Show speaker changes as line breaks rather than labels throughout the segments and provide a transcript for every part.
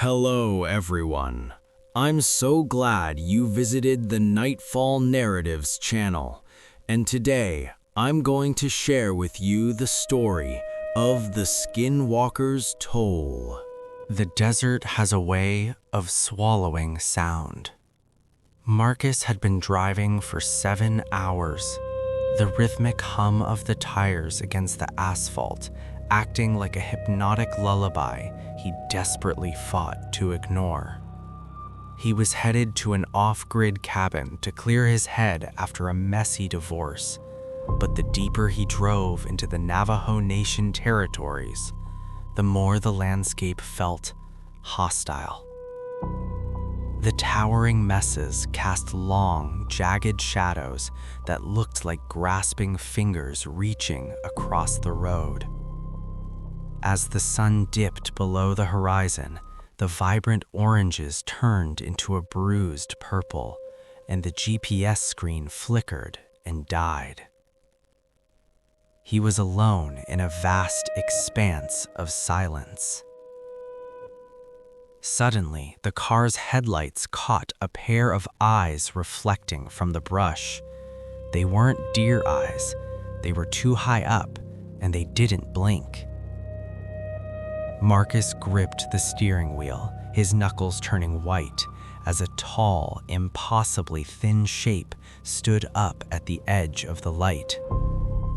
Hello, everyone. I'm so glad you visited the Nightfall Narratives channel, and today I'm going to share with you the story of the Skinwalker's Toll.
The desert has a way of swallowing sound. Marcus had been driving for 7 hours, the rhythmic hum of the tires against the asphalt acting like a hypnotic lullaby he desperately fought to ignore. He was headed to an off-grid cabin to clear his head after a messy divorce, but the deeper he drove into the Navajo Nation territories, the more the landscape felt hostile. The towering mesas cast long, jagged shadows that looked like grasping fingers reaching across the road. As the sun dipped below the horizon, the vibrant oranges turned into a bruised purple, and the GPS screen flickered and died. He was alone in a vast expanse of silence. Suddenly, the car's headlights caught a pair of eyes reflecting from the brush. They weren't deer eyes. They were too high up, and they didn't blink. Marcus gripped the steering wheel, his knuckles turning white, as a tall, impossibly thin shape stood up at the edge of the light.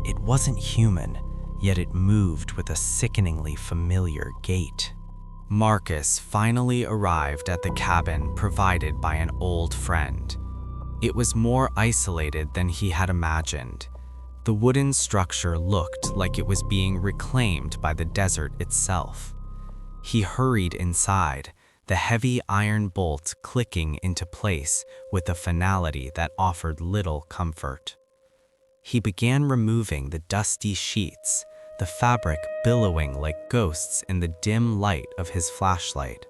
It wasn't human, yet it moved with a sickeningly familiar gait. Marcus finally arrived at the cabin provided by an old friend. It was more isolated than he had imagined. The wooden structure looked like it was being reclaimed by the desert itself. He hurried inside, the heavy iron bolts clicking into place with a finality that offered little comfort. He began removing the dusty sheets, the fabric billowing like ghosts in the dim light of his flashlight.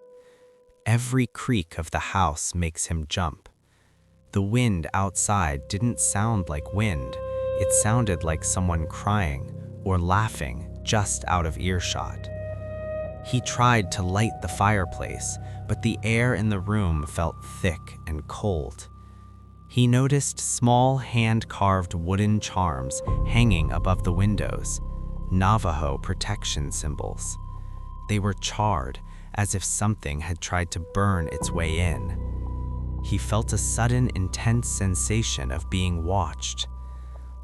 Every creak of the house makes him jump. The wind outside didn't sound like wind. It sounded like someone crying or laughing just out of earshot. He tried to light the fireplace, but the air in the room felt thick and cold. He noticed small hand-carved wooden charms hanging above the windows, Navajo protection symbols. They were charred, as if something had tried to burn its way in. He felt a sudden intense sensation of being watched.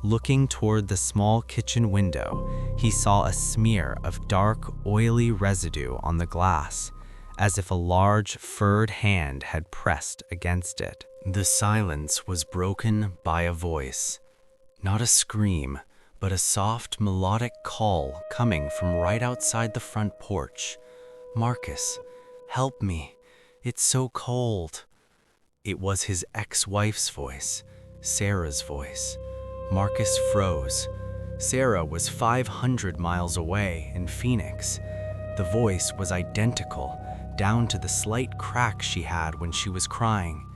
Looking toward the small kitchen window, he saw a smear of dark, oily residue on the glass, as if a large, furred hand had pressed against it. The silence was broken by a voice. Not a scream, but a soft, melodic call coming from right outside the front porch. "Marcus, help me. It's so cold." It was his ex-wife's voice, Sarah's voice. Marcus froze. Sarah was 500 miles away in Phoenix. The voice was identical, down to the slight crack she had when she was crying.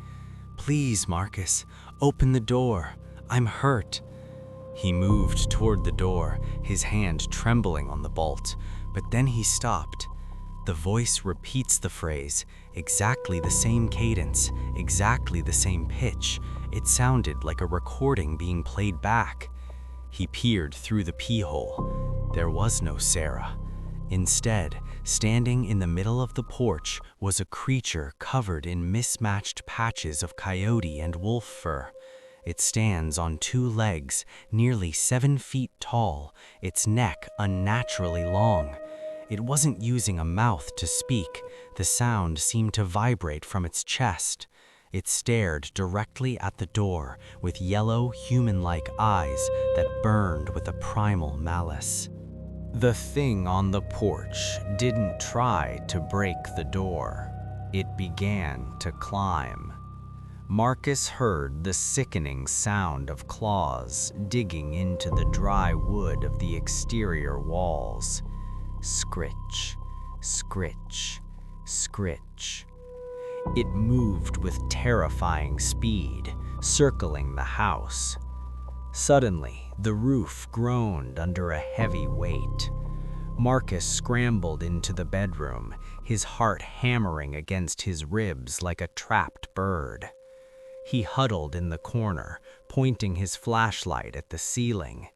"Please, Marcus, open the door. I'm hurt." He moved toward the door, his hand trembling on the bolt, but then he stopped. The voice repeats the phrase, exactly the same cadence, exactly the same pitch. It sounded like a recording being played back. He peered through the pee-hole. There was no Sarah. Instead, standing in the middle of the porch was a creature covered in mismatched patches of coyote and wolf fur. It stands on 2 legs, nearly 7 feet tall, its neck unnaturally long. It wasn't using a mouth to speak. The sound seemed to vibrate from its chest. It stared directly at the door with yellow, human-like eyes that burned with a primal malice. The thing on the porch didn't try to break the door. It began to climb. Marcus heard the sickening sound of claws digging into the dry wood of the exterior walls. Scritch, scritch, scritch. It moved with terrifying speed, circling the house. Suddenly, the roof groaned under a heavy weight. Marcus scrambled into the bedroom, his heart hammering against his ribs like a trapped bird. He huddled in the corner, pointing his flashlight at the ceiling.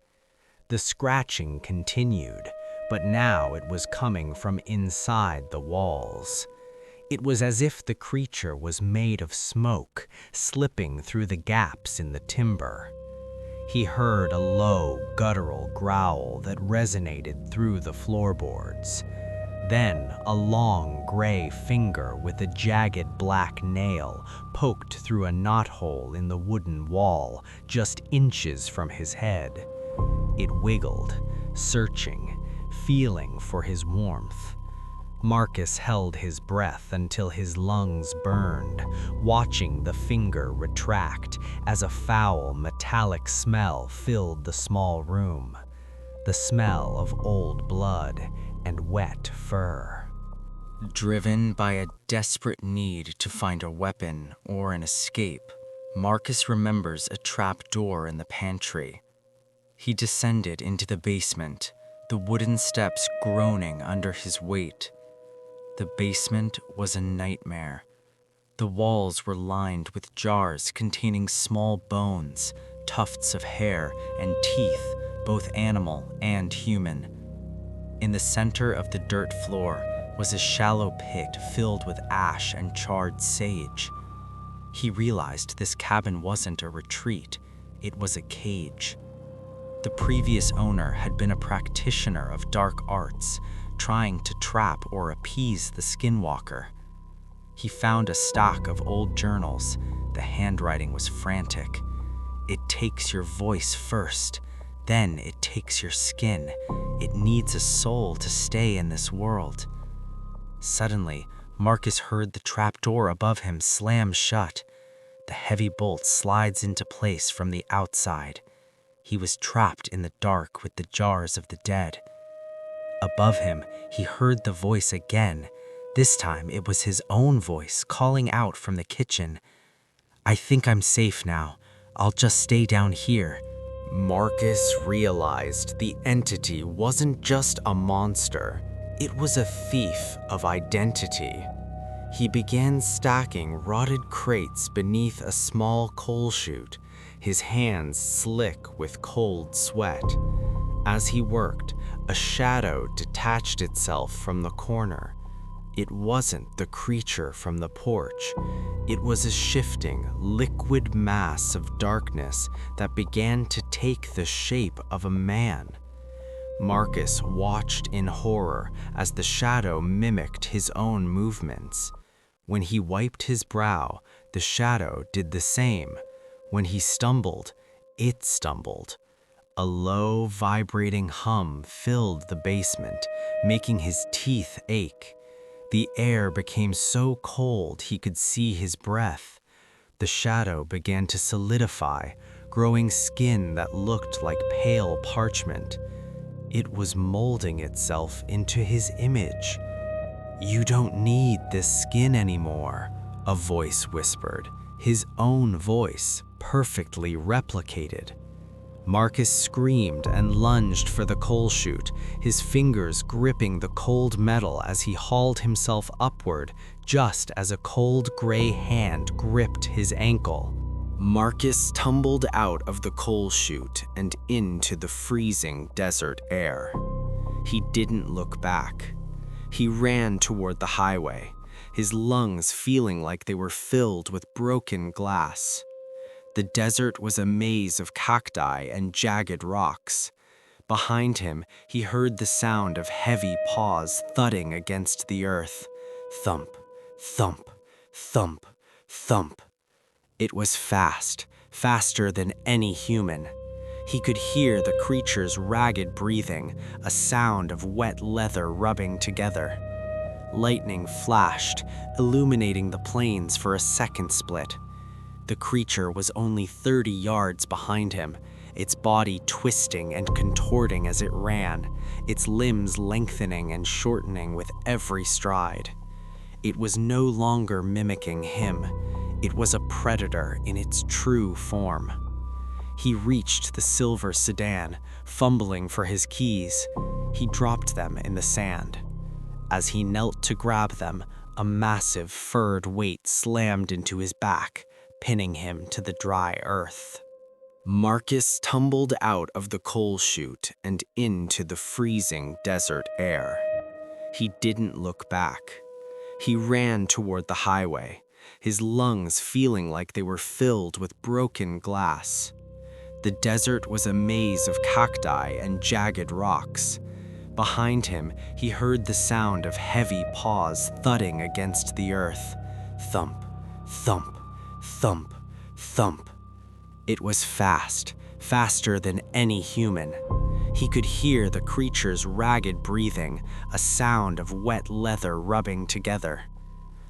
The scratching continued, but now it was coming from inside the walls. It was as if the creature was made of smoke, slipping through the gaps in the timber. He heard a low, guttural growl that resonated through the floorboards. Then a long gray finger with a jagged black nail poked through a knothole in the wooden wall just inches from his head. It wiggled, searching, feeling for his warmth. Marcus held his breath until his lungs burned, watching the finger retract as a foul, metallic smell filled the small room. The smell of old blood and wet fur.
Driven by a desperate need to find a weapon or an escape, Marcus remembers a trap door in the pantry. He descended into the basement, the wooden steps groaning under his weight. The basement was a nightmare. The walls were lined with jars containing small bones, tufts of hair, and teeth, both animal and human. In the center of the dirt floor was a shallow pit filled with ash and charred sage. He realized this cabin wasn't a retreat, it was a cage. The previous owner had been a practitioner of dark arts, trying to trap or appease the skinwalker. He found a stack of old journals. The handwriting was frantic. It takes your voice first, then it takes your skin. It needs a soul to stay in this world. Suddenly, Marcus heard the trapdoor above him slam shut. The heavy bolt slides into place from the outside. He was trapped in the dark with the jars of the dead. Above him, he heard the voice again. This time, it was his own voice calling out from the kitchen. "I think I'm safe now. I'll just stay down here."
Marcus realized the entity wasn't just a monster, it was a thief of identity. He began stacking rotted crates beneath a small coal chute, his hands slick with cold sweat. As he worked, a shadow detached itself from the corner. It wasn't the creature from the porch. It was a shifting, liquid mass of darkness that began to take the shape of a man. Marcus watched in horror as the shadow mimicked his own movements. When he wiped his brow, the shadow did the same. When he stumbled, it stumbled. A low, vibrating hum filled the basement, making his teeth ache. The air became so cold he could see his breath. The shadow began to solidify, growing skin that looked like pale parchment. It was molding itself into his image. "You don't need this skin anymore," a voice whispered, his own voice, perfectly replicated. Marcus screamed and lunged for the coal chute, his fingers gripping the cold metal as he hauled himself upward, just as a cold gray hand gripped his ankle. Marcus tumbled out of the coal chute and into the freezing desert air. He didn't look back. He ran toward the highway, his lungs feeling like they were filled with broken glass. The desert was a maze of cacti and jagged rocks. Behind him, he heard the sound of heavy paws thudding against the earth. Thump, thump, thump, thump. It was fast, faster than any human. He could hear the creature's ragged breathing, a sound of wet leather rubbing together. Lightning flashed, illuminating the plains for a second split. The creature was only 30 yards behind him, its body twisting and contorting as it ran, its limbs lengthening and shortening with every stride. It was no longer mimicking him. It was a predator in its true form. He reached the silver sedan, fumbling for his keys. He dropped them in the sand.
As he knelt to grab them, a massive furred weight slammed into his back, pinning him to the dry earth. Marcus tumbled out of the coal chute and into the freezing desert air. He didn't look back. He ran toward the highway, his lungs feeling like they were filled with broken glass. The desert was a maze of cacti and jagged rocks. Behind him, he heard the sound of heavy paws thudding against the earth. Thump, thump, thump, thump. It was fast, faster than any human. He could hear the creature's ragged breathing, a sound of wet leather rubbing together.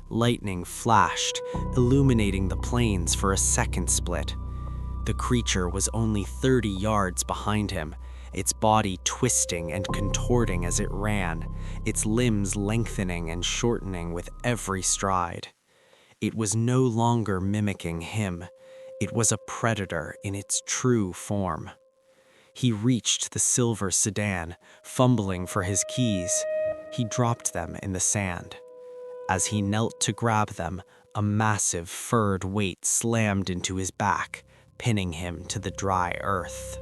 Lightning flashed, illuminating the plains for a second split. The creature was only 30 yards behind him, its body twisting and contorting as it ran, its limbs lengthening and shortening with every stride. It was no longer mimicking him. It was a predator in its true form. He reached the silver sedan, fumbling for his keys. He dropped them in the sand. As he knelt to grab them, a massive furred weight slammed into his back, pinning him to the dry earth.